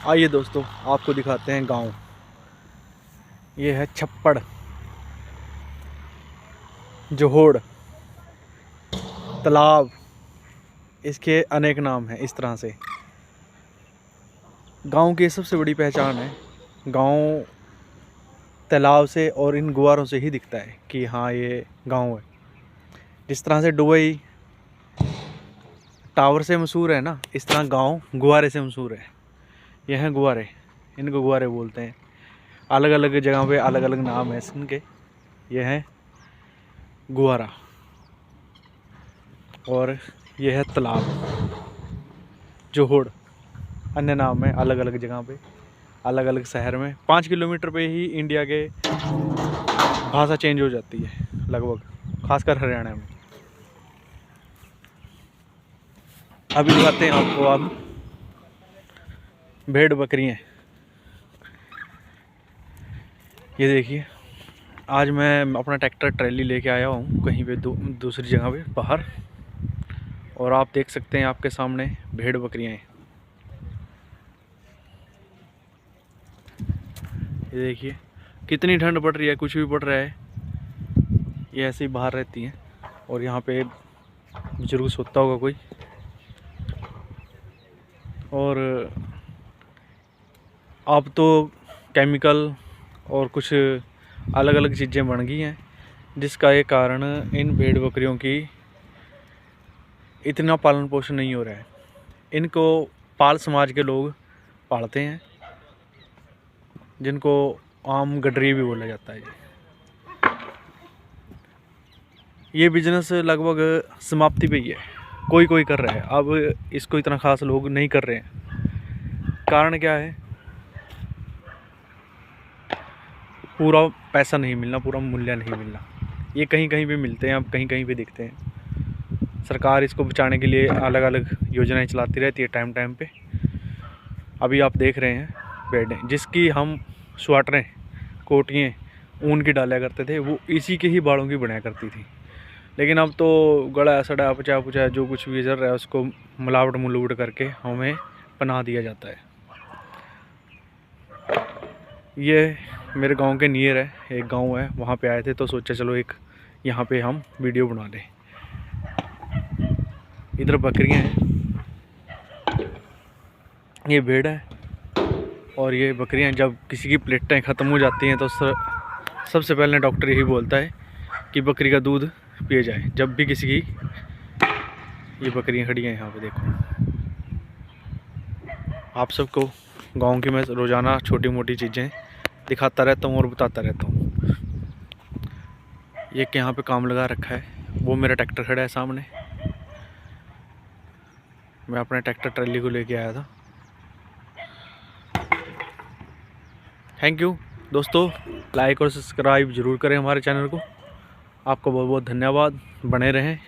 आइए दोस्तों, आपको दिखाते हैं गांव। ये है छप्पड़, जोहोड़, तालाब, इसके अनेक नाम हैं। इस तरह से गांव की सबसे बड़ी पहचान है। गांव तालाब से और इन गुआरों से ही दिखता है कि हाँ ये गांव है। जिस तरह से दुबई टावर से मशहूर है ना, इस तरह गांव गुआरे से मशहूर है। यह हैं गुआरे, इनको गुआरे बोलते हैं। अलग अलग जगह पे अलग अलग नाम है इनके। यह है गुआरा और यह है तालाब, जोहोड़। अन्य नाम है अलग अलग जगह पे, अलग अलग शहर में। 5 किलोमीटर पे ही इंडिया के भाषा चेंज हो जाती है लगभग, खासकर हरियाणा में। अभी दिखाते हैं आपको अब भेड़ बकरियाँ। ये देखिए, आज मैं अपना ट्रैक्टर ट्रैली लेके आया हूँ कहीं पे दूसरी जगह पे बाहर, और आप देख सकते हैं आपके सामने भेड़ बकरियाँ हैं। ये देखिए कितनी ठंड पड़ रही है, कुछ भी पड़ रहा है, ये ऐसे ही बाहर रहती हैं। और यहाँ पे बुजुर्ग सोता होगा कोई, और अब तो केमिकल और कुछ अलग अलग चीज़ें बन गई हैं, जिसका एक कारण इन भेड़ बकरियों की इतना पालन पोषण नहीं हो रहा है। इनको पाल समाज के लोग पालते हैं, जिनको आम गडरी भी बोला जाता है। ये बिजनेस लगभग समाप्ति पे ही है। कोई कोई कर रहा है, अब इसको इतना खास लोग नहीं कर रहे हैं। कारण क्या है? पूरा पैसा नहीं मिलना, पूरा मूल्य नहीं मिलना। ये कहीं कहीं पे मिलते हैं, अब कहीं कहीं पे दिखते हैं। सरकार इसको बचाने के लिए अलग अलग योजनाएं चलाती रहती है टाइम टाइम पे। अभी आप देख रहे हैं बेडें, जिसकी हम स्वेटरें, कोटियाँ ऊन की डाला करते थे, वो इसी के ही बालों की बनाया करती थी। लेकिन अब तो गड़ा सड़ा पचा पुचा जो कुछ भी चल रहा है, उसको मिलावट मुलवट करके हमें पना दिया जाता है। ये मेरे गांव के नियर है, एक गांव है, वहाँ पे आए थे तो सोचा चलो एक यहाँ पे हम वीडियो बना लें। इधर बकरियाँ हैं, ये भेड़ है, और ये बकरियाँ जब किसी की प्लेटें ख़त्म हो जाती हैं तो सबसे पहले डॉक्टर यही बोलता है कि बकरी का दूध पिए जाए। जब भी किसी की, ये बकरियाँ खड़ी हैं यहाँ पे देखो। आप सबको गांव की मैं रोज़ाना छोटी मोटी चीज़ें दिखाता रहता हूँ और बताता रहता हूँ। ये कि यहाँ पे काम लगा रखा है, वो मेरा ट्रैक्टर खड़ा है सामने। मैं अपने ट्रैक्टर ट्रैली को लेके आया था। थैंक यू दोस्तों, लाइक और सब्सक्राइब ज़रूर करें हमारे चैनल को। आपको बहुत बहुत धन्यवाद, बने रहें।